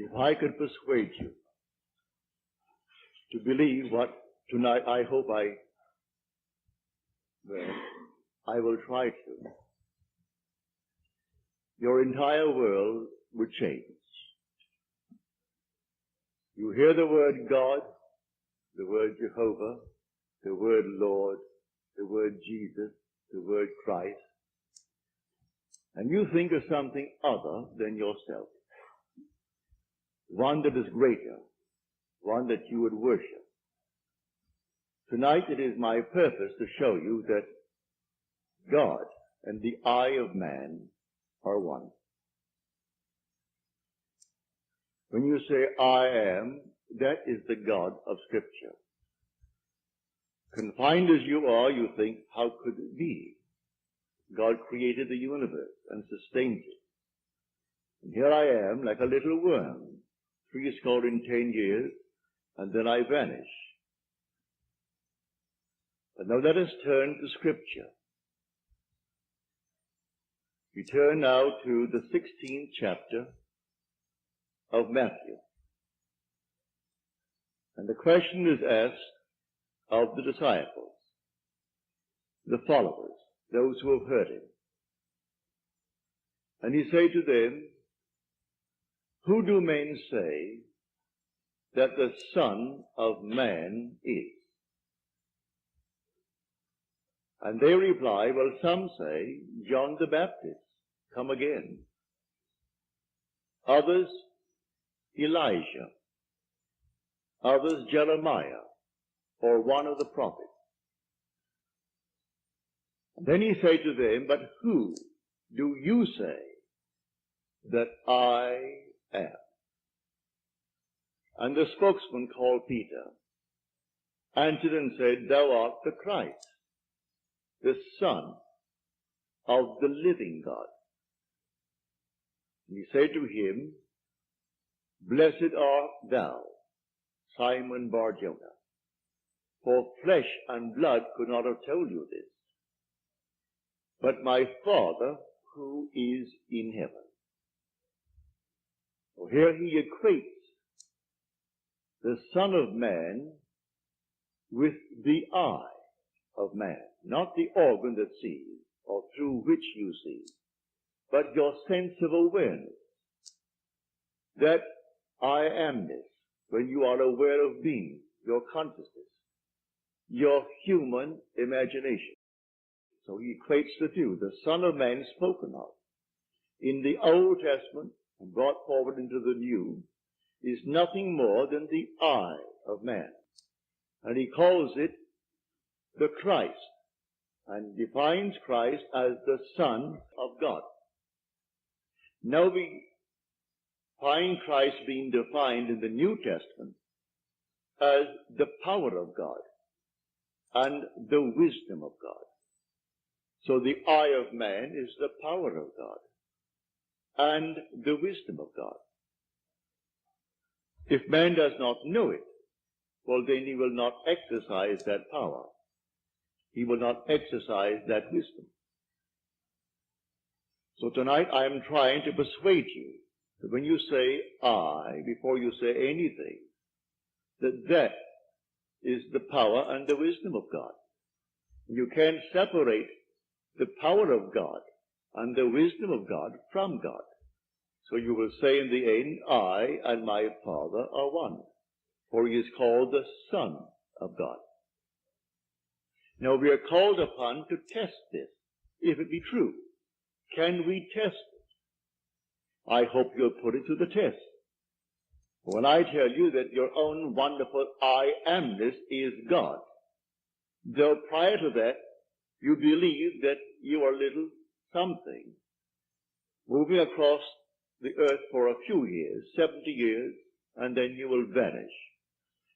If I could persuade you to believe what tonight I hope I will try to, your entire world would change. You hear the word God, the word Jehovah, the word Lord, the word Jesus, the word Christ, and you think of something other than yourself, one that is greater, one that you would worship. Tonight it is my purpose to show you that God and the eye of man are one. When you say I am, that is the God of Scripture. Confined as you are, you think, how could it be? God created the universe and sustains it. And here I am, like a little worm, 10 years, and then I vanish. But now let us turn to Scripture. We turn now to the 16th chapter of Matthew. And the question is asked of the disciples, the followers, those who have heard him. And he said to them, who do men say that the Son of Man is? And they reply, well, some say John the Baptist, come again. Others, Elijah. Others, Jeremiah, or one of the prophets. And then he said to them, but who do you say that I am? And the spokesman called Peter answered and said, thou art the Christ, the Son of the living God. And he said to him, blessed art thou, Simon Bar-Jonah, for flesh and blood could not have told you this, but my Father who is in heaven. So here he equates the Son of Man with the eye of man, not the organ that sees or through which you see, but your sense of awareness, that I amness, when you are aware of being, your consciousness, your human imagination. So he equates the two, the Son of Man spoken of in the Old Testament and brought forward into the New is nothing more than the eye of man. And he calls it the Christ and defines Christ as the Son of God. Now we find Christ being defined in the New Testament as the power of God and the wisdom of God. So the eye of man is the power of God and the wisdom of God. If man does not know it, well, then he will not exercise that power. He will not exercise that wisdom. So tonight I am trying to persuade you that when you say I, before you say anything, that is the power and the wisdom of God. You can't separate the power of God and the wisdom of God from God. So you will say in the end, I and my Father are one, for he is called the Son of God. Now we are called upon to test this, if it be true. Can we test it? I hope you'll put it to the test. When I tell you that your own wonderful I amness is God, though prior to that you believe that you are little something, moving across the earth for a few years, 70 years, and then you will vanish,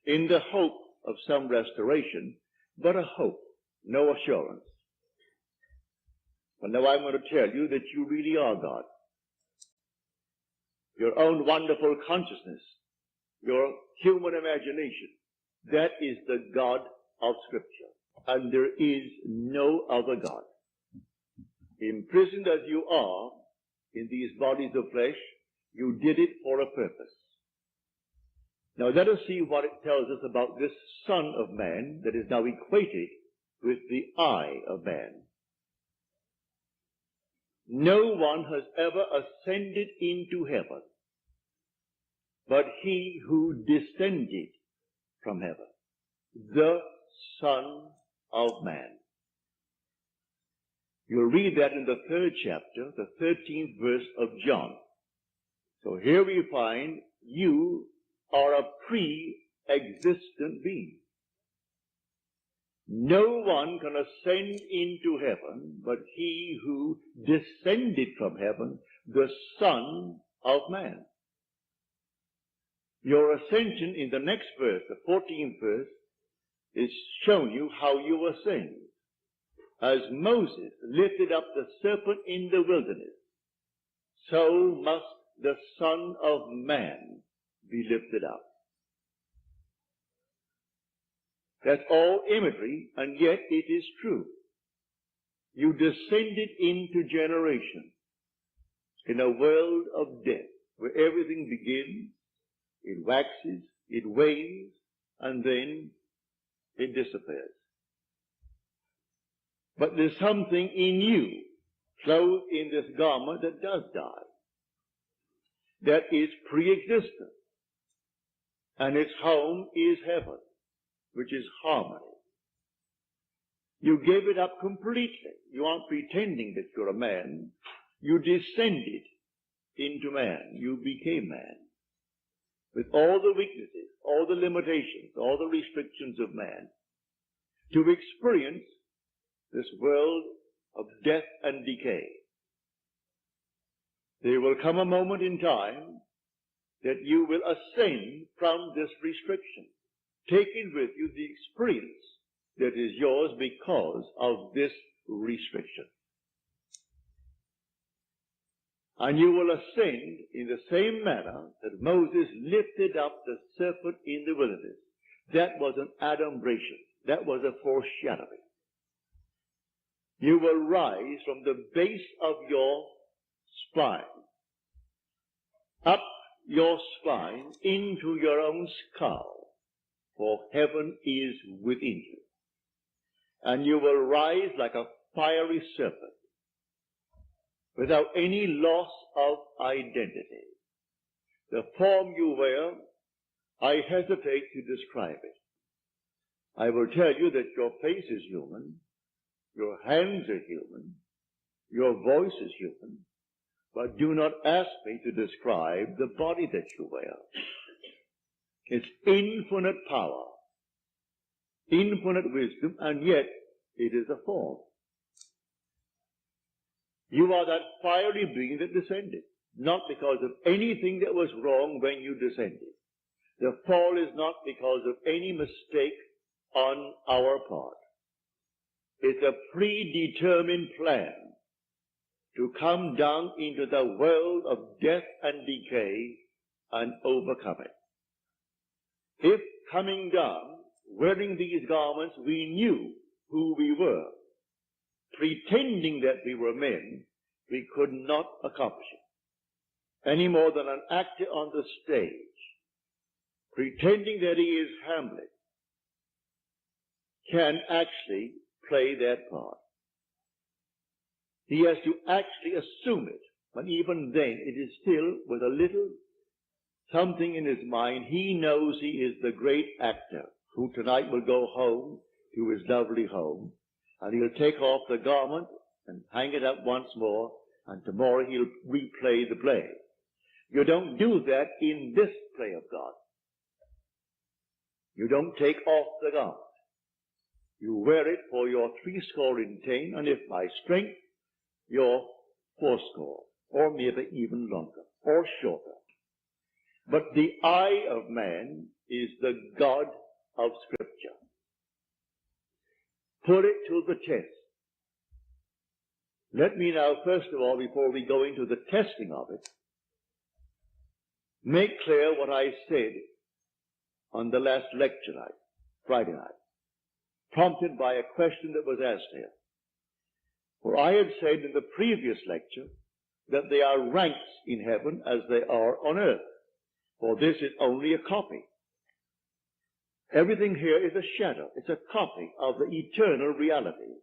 in the hope of some restoration, but a hope, no assurance. But now I'm going to tell you that you really are God. Your own wonderful consciousness, your human imagination, that is the God of Scripture. And there is no other God. Imprisoned as you are in these bodies of flesh, you did it for a purpose. Now let us see what it tells us about this Son of Man that is now equated with the I of man. No one has ever ascended into heaven but he who descended from heaven, the Son of Man. You'll read that in the 3rd chapter, the 13th verse of John. So here we find you are a pre-existent being. No one can ascend into heaven but he who descended from heaven, the Son of Man. Your ascension in the next verse, the 14th verse, is showing you how you ascend. As Moses lifted up the serpent in the wilderness, so must the Son of Man be lifted up. That's all imagery, and yet it is true. You descended into generation in a world of death where everything begins, it waxes, it wanes, and then it disappears. But there's something in you, clothed in this garment, that does die. That is pre-existent. And its home is heaven, which is harmony. You gave it up completely. You aren't pretending that you're a man. You descended into man. You became man. With all the weaknesses, all the limitations, all the restrictions of man, to experience this world of death and decay. There will come a moment in time that you will ascend from this restriction, taking with you the experience that is yours because of this restriction. And you will ascend in the same manner that Moses lifted up the serpent in the wilderness. That was an adumbration. That was a foreshadowing. You will rise from the base of your spine, up your spine into your own skull, for heaven is within you. And you will rise like a fiery serpent, without any loss of identity. The form you wear, I hesitate to describe it. I will tell you that your face is human, your hands are human, your voice is human, but do not ask me to describe the body that you wear. It's infinite power, infinite wisdom, and yet it is a form. You are that fiery being that descended, not because of anything that was wrong when you descended. The fall is not because of any mistake on our part. It's a predetermined plan to come down into the world of death and decay and overcome it. If coming down, wearing these garments, we knew who we were, pretending that we were men, we could not accomplish it. Any more than an actor on the stage, pretending that he is Hamlet, can actually play that part. He has to actually assume it, but even then it is still with a little something in his mind. He knows he is the great actor who tonight will go home to his lovely home, and he'll take off the garment and hang it up once more, and tomorrow he'll replay the play. You don't do that in this play of God. You don't take off the garment. You wear it for your 80, and if by strength, your 80, or maybe even longer, or shorter. But the I of man is the God of Scripture. Put it to the test. Let me now, first of all, before we go into the testing of it, make clear what I said on the last lecture night, Friday night, prompted by a question that was asked here. For I had said in the previous lecture that there are ranks in heaven as they are on earth, for this is only a copy. Everything here is a shadow. It's a copy of the eternal realities.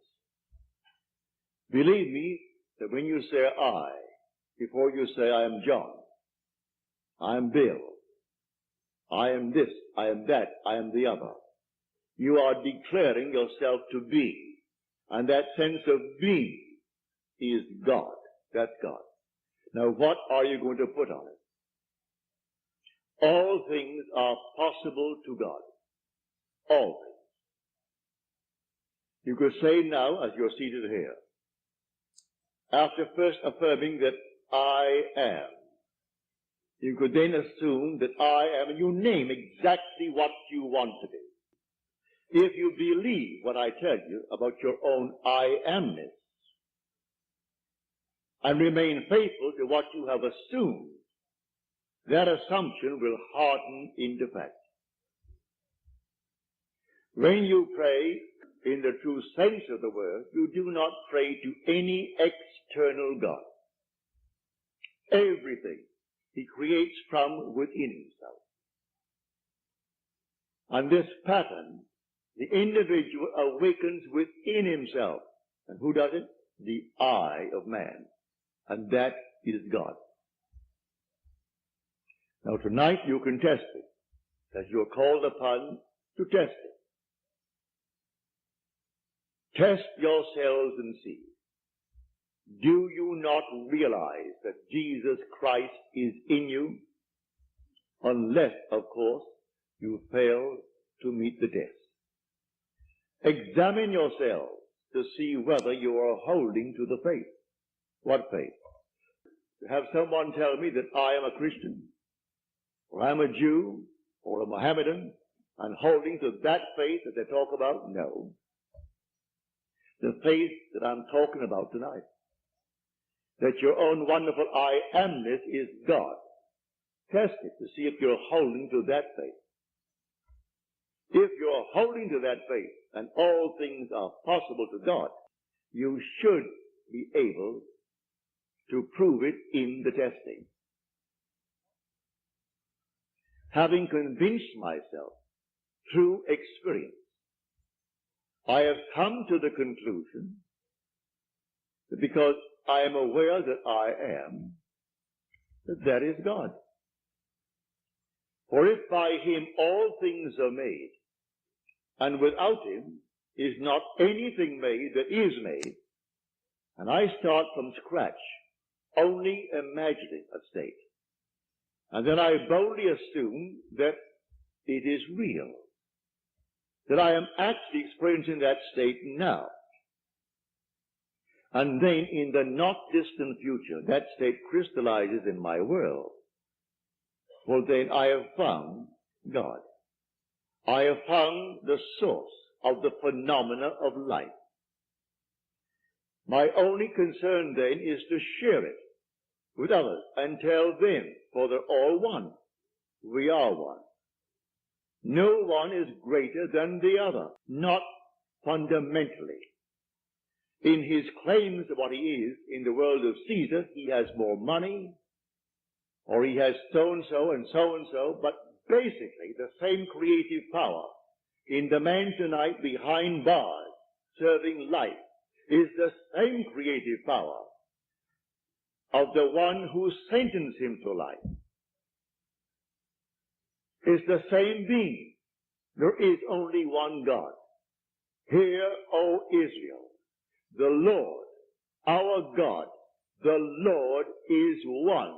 Believe me that when you say I, before you say I am John, I am Bill, I am this, I am that, I am the other, you are declaring yourself to be. And that sense of being is God. That's God. Now what are you going to put on it? All things are possible to God. All things. You could say now, as you're seated here, after first affirming that I am, you could then assume that I am, and you name exactly what you want to be. If you believe what I tell you about your own I amness, and remain faithful to what you have assumed, that assumption will harden into fact. When you pray in the true sense of the word, you do not pray to any external God. Everything he creates from within himself. And this pattern, the individual awakens within himself. And who does it? The I of man. And that is God. Now tonight you can test it, as you're called upon to test it. Test yourselves and see. Do you not realize that Jesus Christ is in you? Unless, of course, you fail to meet the test. Examine yourselves to see whether you are holding to the faith. What faith? To have someone tell me that I am a Christian, or I'm a Jew, or a Mohammedan, and holding to that faith that they talk about? No. The faith that I'm talking about tonight. That your own wonderful I amness is God. Test it to see if you're holding to that faith. If you're holding to that faith, and all things are possible to God, you should be able to prove it in the testing. Having convinced myself through experience, I have come to the conclusion that because I am aware that I am, that is God. For if by him all things are made, and without him is not anything made that is made, and I start from scratch, only imagining a state, and then I boldly assume that it is real, that I am actually experiencing that state now. And then in the not distant future, that state crystallizes in my world. Well, then I have found God. I have found the source of the phenomena of life. My only concern then is to share it with others and tell them, for they're all one. We are one. No one is greater than the other, not fundamentally. In his claims of what he is in the world of Caesar, he has more money, or he has so-and-so and so-and-so, but basically the same creative power in the man tonight behind bars serving life is the same creative power of the one who sentenced him to life. It's the same being. There is only one God. Hear, O Israel, the Lord, our God, the Lord is one.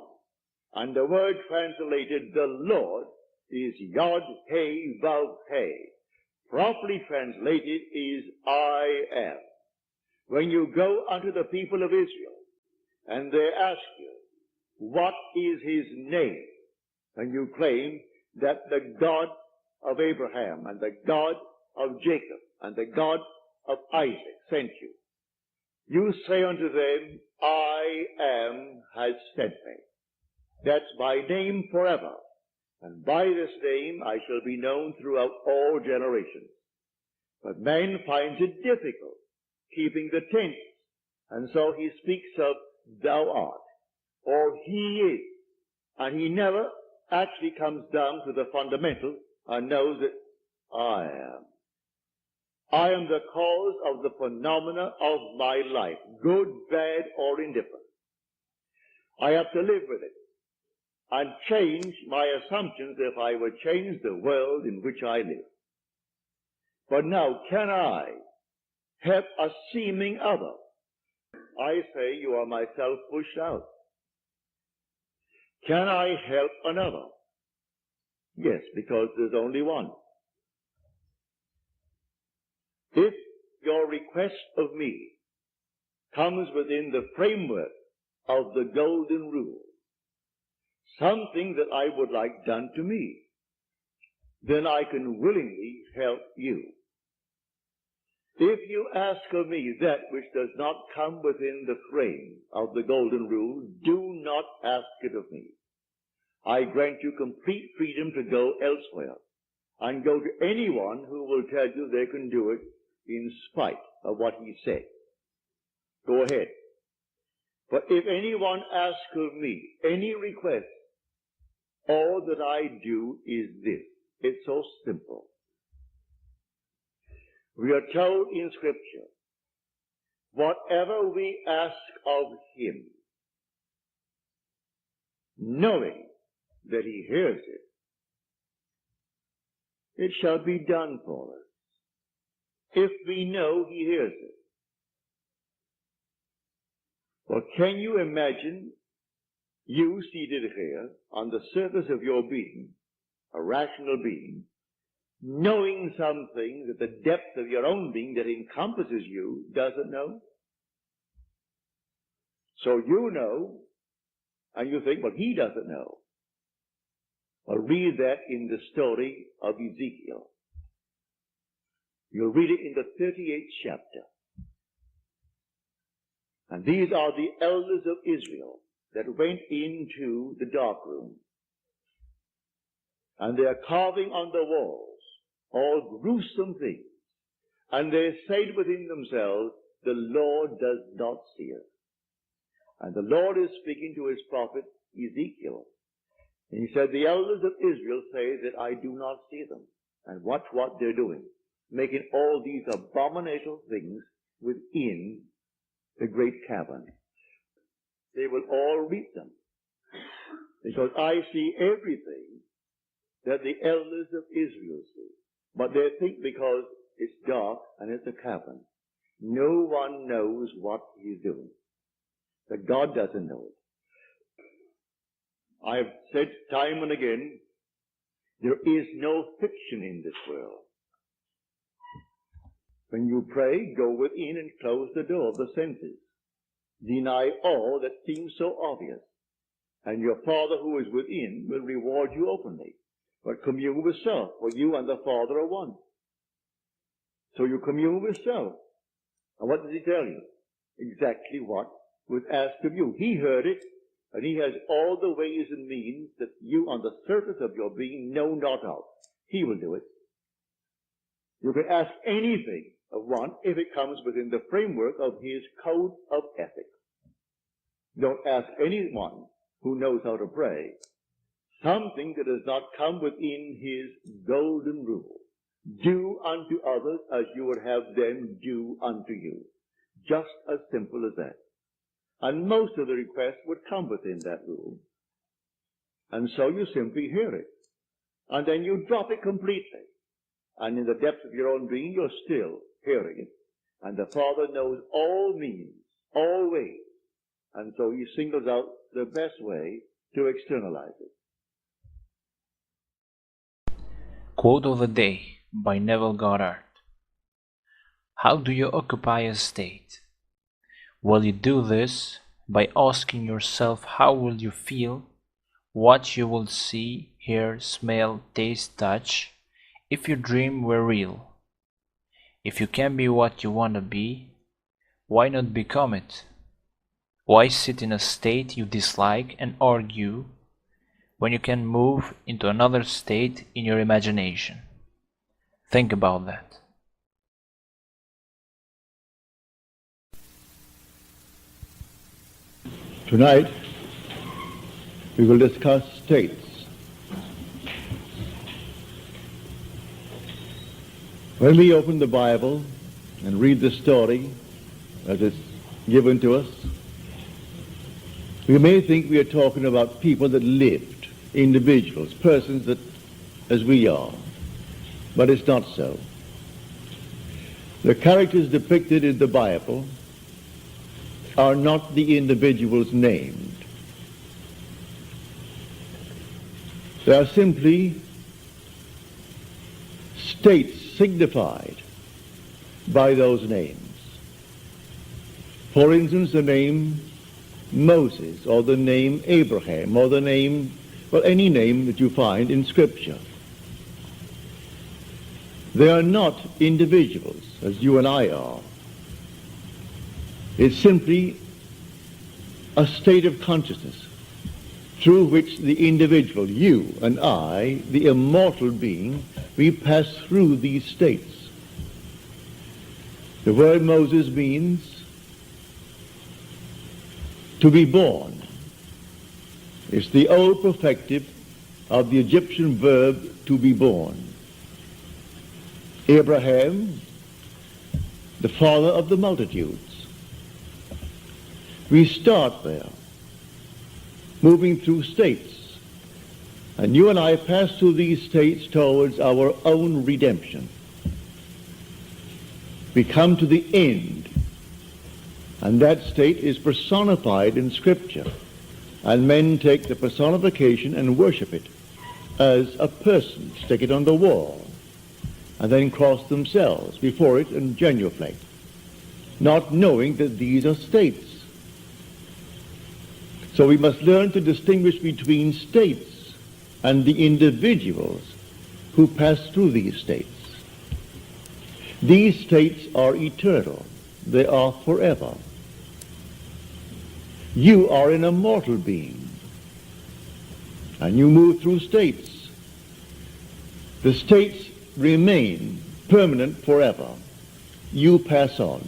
And the word translated, the Lord, is Yod He Vav He. Properly translated is I am. When you go unto the people of Israel, and they ask you, what is his name? And you claim that the God of Abraham, and the God of Jacob, and the God of Isaac sent you. You say unto them, I am has sent me. That's my name forever. And by this name I shall be known throughout all generations. But man finds it difficult keeping the tense. And so he speaks of thou art, or he is. And he never actually comes down to the fundamental and knows that I am. I am the cause of the phenomena of my life, good, bad, or indifferent. I have to live with it and change my assumptions if I would change the world in which I live. But now, can I help a seeming other? I say you are myself pushed out. Can I help another? Yes, because there's only one. If your request of me comes within the framework of the golden rule, something that I would like done to me, then I can willingly help you. If you ask of me that which does not come within the frame of the golden rule, do not ask it of me. I grant you complete freedom to go elsewhere and go to anyone who will tell you they can do it in spite of what he said. Go ahead. But if anyone asks of me any request, all that I do is this. It's so simple. We are told in Scripture, whatever we ask of him, knowing that he hears it, it shall be done for us. If we know he hears it. Well, can you imagine you seated here on the surface of your being, a rational being, knowing something that the depth of your own being that encompasses you doesn't know? So you know, and you think, well, he doesn't know. Well, read that in the story of Ezekiel. You'll read it in the 38th chapter. And these are the elders of Israel that went into the dark room. And they are carving on the walls all gruesome things. And they said within themselves, the Lord does not see us. And the Lord is speaking to his prophet Ezekiel. And he said, the elders of Israel say that I do not see them. And watch what they're doing, making all these abominable things within the great cavern. They will all reap them. Because I see everything that the elders of Israel see. But they think because it's dark and it's a cavern, no one knows what he's doing. That God doesn't know it. I've said time and again, there is no fiction in this world. When you pray, go within and close the door of the senses. Deny all that seems so obvious. And your Father who is within will reward you openly. But commune with self, for you and the Father are one. So you commune with self. And what does he tell you? Exactly what was asked of you. He heard it, and he has all the ways and means that you on the surface of your being know not of. He will do it. You can ask anything of one if it comes within the framework of his code of ethics. Don't ask anyone who knows how to pray something that does not come within his golden rule. Do unto others as you would have them do unto you. Just as simple as that. And most of the requests would come within that rule. And so you simply hear it. And then you drop it completely. And in the depths of your own being, you're still hearing it. And the Father knows all means, all ways. And so he singles out the best way to externalize it. Quote of the day by Neville Goddard. How do you occupy a state? Well, you do this by asking yourself how will you feel, what you will see, hear, smell, taste, touch, if your dream were real. If you can be what you want to be, why not become it? Why sit in a state you dislike and argue when you can move into another state in your imagination? Think about that. Tonight, we will discuss states. When we open the Bible and read the story as it's given to us, we may think we are talking about people that lived, individuals, persons that, as we are, but it's not so. The characters depicted in the Bible are not the individuals named. They are simply states signified by those names. For instance, the name Moses, or the name Abraham, or the name, well, any name that you find in Scripture. They are not individuals, as you and I are. It's simply a state of consciousness through which the individual, you and I, the immortal being, we pass through these states. The word Moses means to be born. It's the old perfective of the Egyptian verb to be born. Abraham, the father of the multitudes. We start there, moving through states. And you and I pass through these states towards our own redemption. We come to the end, and that state is personified in Scripture. And men take the personification and worship it as a person, stick it on the wall, and then cross themselves before it and genuflect, not knowing that these are states. So we must learn to distinguish between states and the individuals who pass through these states. These states are eternal. They are forever. You are an immortal being, and you move through states. The states remain permanent forever. You pass on.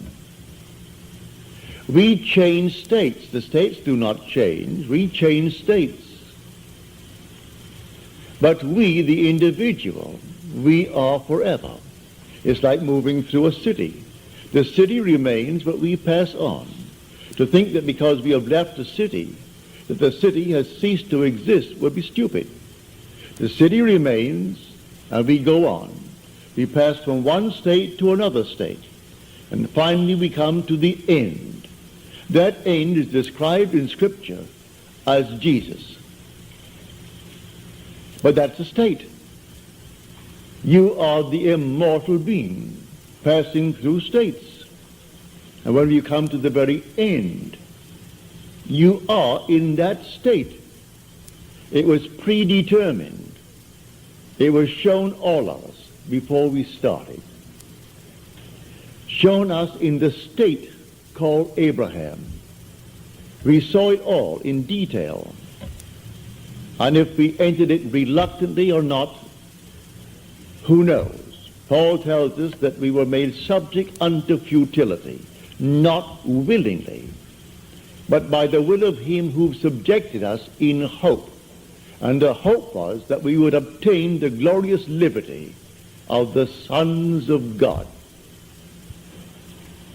We change states. The states do not change. We change states. But we, the individual, we are forever. It's like moving through a city. The city remains, but we pass on. To think that because we have left a city, that the city has ceased to exist would be stupid. The city remains, and we go on. We pass from one state to another state, and finally we come to the end. That end is described in Scripture as Jesus. But that's a state. You are the immortal being passing through states. And when you come to the very end, you are in that state. It was predetermined. It was shown all of us before we started. Shown us in the state called Abraham. We saw it all in detail. And if we entered it reluctantly or not, who knows? Paul tells us that we were made subject unto futility, not willingly, but by the will of him who subjected us in hope. And the hope was that we would obtain the glorious liberty of the sons of God.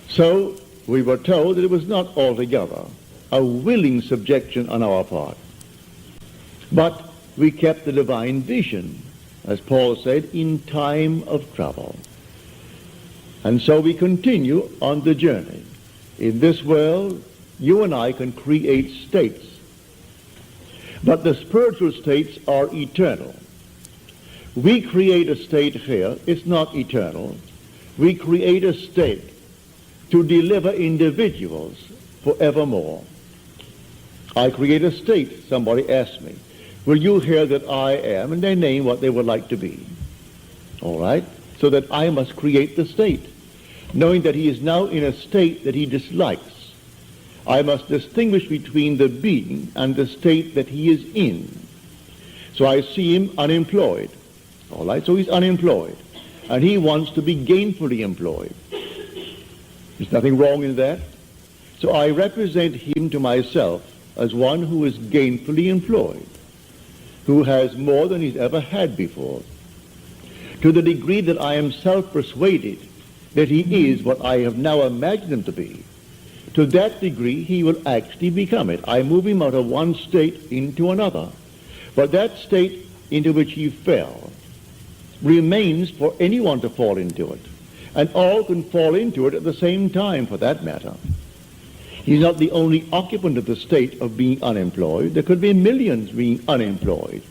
So we were told that it was not altogether a willing subjection on our part, but we kept the divine vision, as Paul said, in time of trouble. And so we continue on the journey. In this world, you and I can create states, but the spiritual states are eternal. We create a state here, it's not eternal. We create a state to deliver individuals forevermore. I create a state. Somebody asked me, will you hear that I am? And they name what they would like to be. All right? So that I must create the state, knowing that he is now in a state that he dislikes. I must distinguish between the being and the state that he is in. So I see him unemployed. All right? So he's unemployed. And he wants to be gainfully employed. There's nothing wrong in that. So I represent him to myself as one who is gainfully employed, who has more than he's ever had before. To the degree that I am self-persuaded that he is what I have now imagined him to be, to that degree he will actually become it. I move him out of one state into another. But that state into which he fell remains for anyone to fall into it. And all can fall into it at the same time, for that matter. He's not the only occupant of the state of being unemployed. There could be millions being unemployed.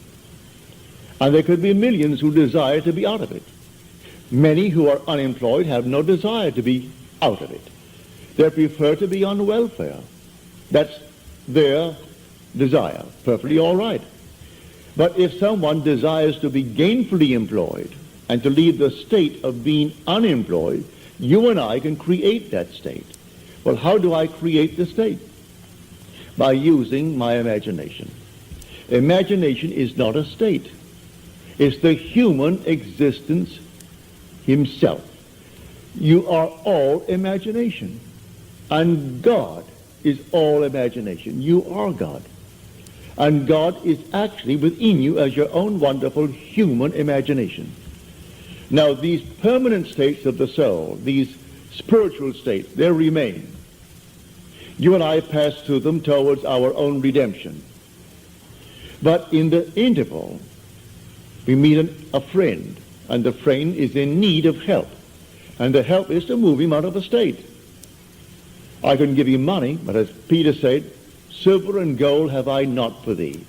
And there could be millions who desire to be out of it. Many who are unemployed have no desire to be out of it. They prefer to be on welfare. That's their desire. Perfectly all right. But if someone desires to be gainfully employed and to leave the state of being unemployed, you and I can create that state. Well, how do I create the state? By using my imagination. Imagination is not a state. It's the human existence himself. You are all imagination. And God is all imagination. You are God. And God is actually within you as your own wonderful human imagination. Now, these permanent states of the soul, these spiritual states, they remain. You and I pass through them towards our own redemption. But in the interval, we meet a friend, and the friend is in need of help. And the help is to move him out of a state. I couldn't give you money, but as Peter said, silver and gold have I not for thee,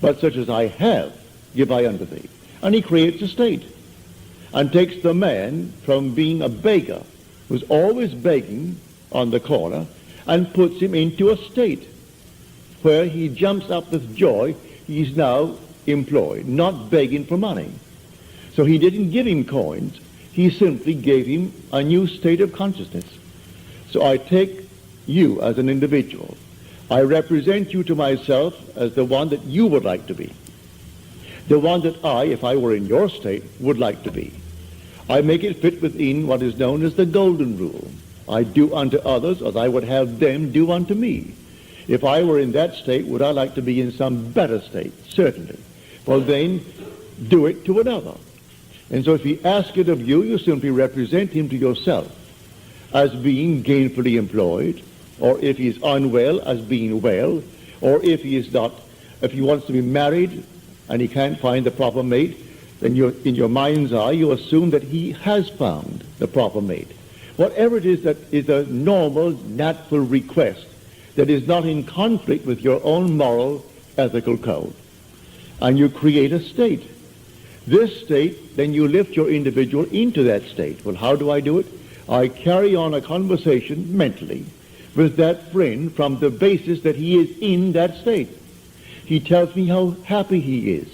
but such as I have give I unto thee. And he creates a state and takes the man from being a beggar, who's always begging on the corner, and puts him into a state where he jumps up with joy. He's now employed, not begging for money. So he didn't give him coins. He simply gave him a new state of consciousness. So I take you as an individual. I represent you to myself as the one that you would like to be. The one that I, if I were in your state, would like to be. I make it fit within what is known as the golden rule. I do unto others as I would have them do unto me. If I were in that state, would I like to be in some better state? Certainly. Well, then, do it to another. And so if he asks it of you, you simply represent him to yourself as being gainfully employed, or if he is unwell, as being well, or if he is not, if he wants to be married and he can't find the proper mate, then in your mind's eye you assume that he has found the proper mate. Whatever it is that is a normal, natural request that is not in conflict with your own moral, ethical code. And you create a state. This state, then you lift your individual into that state. Well, how do I do it? I carry on a conversation mentally with that friend from the basis that he is in that state. He tells me how happy he is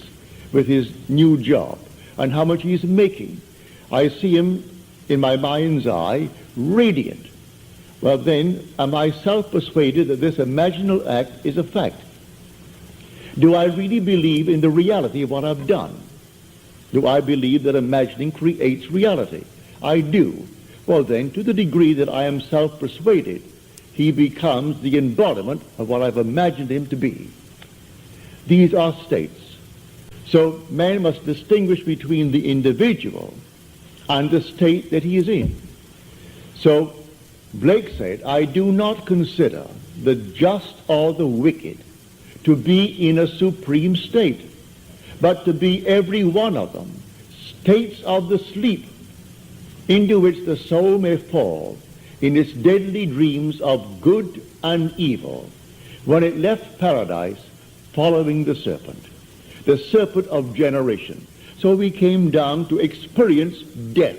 with his new job and how much he's making. I see him in my mind's eye radiant. Well, then, am I self-persuaded that this imaginal act is a fact? Do I really believe in the reality of what I've done? Do I believe that imagining creates reality? I do. Well, then, to the degree that I am self-persuaded, he becomes the embodiment of what I've imagined him to be. These are states. So man must distinguish between the individual and the state that he is in. So Blake said, I do not consider the just or the wicked to be in a supreme state, but to be every one of them states of the sleep into which the soul may fall in its deadly dreams of good and evil, when it left paradise following the serpent of generation. So we came down to experience death,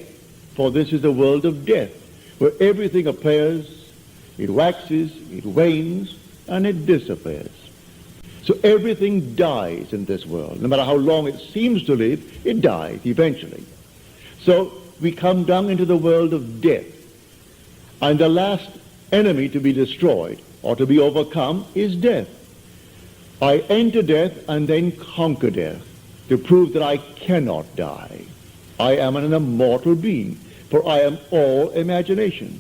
for this is a world of death, where everything appears, it waxes, it wanes, and it disappears. So everything dies in this world. No matter how long it seems to live, it dies eventually. So we come down into the world of death. And the last enemy to be destroyed or to be overcome is death. I enter death and then conquer death to prove that I cannot die. I am an immortal being, for I am all imagination.